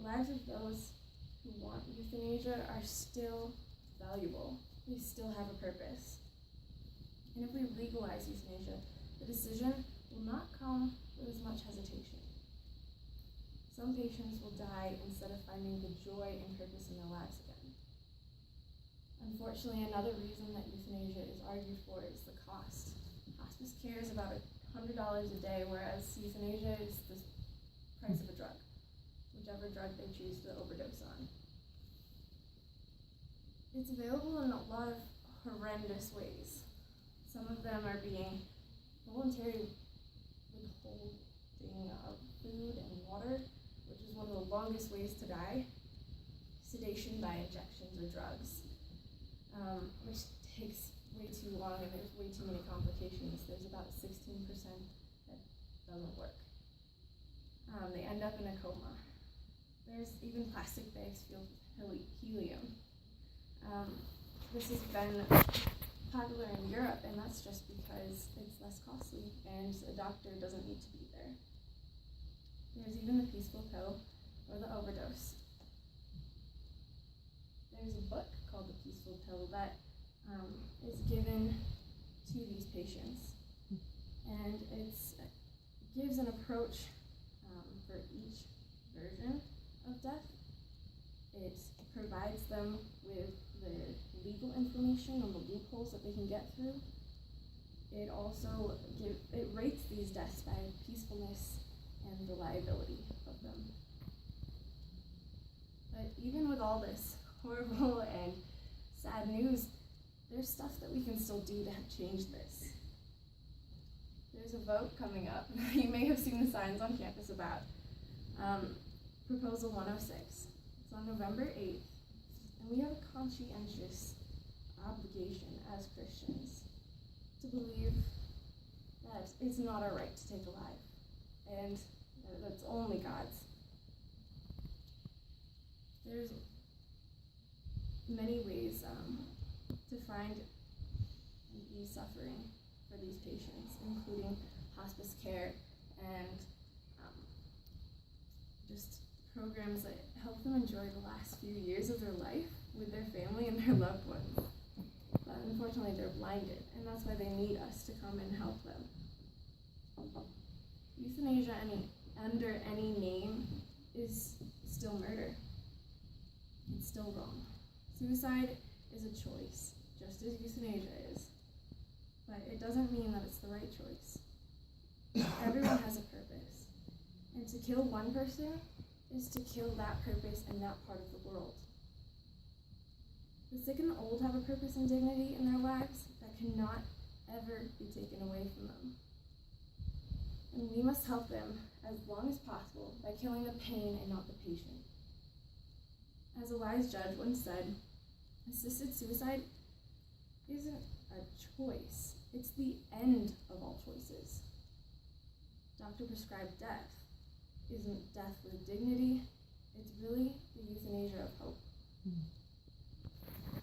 lives of those who want euthanasia are still valuable. They still have a purpose. And if we legalize euthanasia, the decision will not come with as much hesitation. Some patients will die instead of finding the joy and purpose in their lives again. Unfortunately, another reason that euthanasia is argued for is the cost. Hospice care is about $100 a day, whereas euthanasia is the price of a drug, whichever drug they choose to overdose on. It's available in a lot of horrendous ways. Some of them are being voluntary withholding of food and water, which is one of the longest ways to die, sedation by injections or drugs, which takes way too long and there's way too many complications. There's about 16% that doesn't work. They end up in a coma. There's even plastic bags filled with helium. This has been popular in Europe, and that's just because it's less costly and a doctor doesn't need to be there. There's even the peaceful pill or the overdose. There's a book called The Peaceful Pill that is given to these patients, and it gives an approach for each version of death. It provides them with the legal information on the loopholes that they can get through. It also rates these deaths by peacefulness and reliability of them. But even with all this horrible and sad news, there's stuff that we can still do to change this. There's a vote coming up. You may have seen the signs on campus about Proposal 106. It's on November 8th, and we have a conscientious obligation as Christians to believe that it's not our right to take a life, and that's only God's. There's many ways to find and ease suffering for these patients, including hospice care and just programs that help them enjoy the last few years of their life with their family and their loved ones. But unfortunately, they're blinded, and that's why they need us to come and help them. Euthanasia under any name is still murder. It's still wrong. Suicide is a choice, just as euthanasia is. But it doesn't mean that it's the right choice. Everyone has a purpose. And to kill one person is to kill that purpose and that part of the world. The sick and the old have a purpose and dignity in their lives that cannot ever be taken away from them. And we must help them as long as possible by killing the pain and not the patient. As a wise judge once said, assisted suicide isn't a choice, it's the end of all choices. Doctor-prescribed death isn't death with dignity, it's really the euthanasia of hope.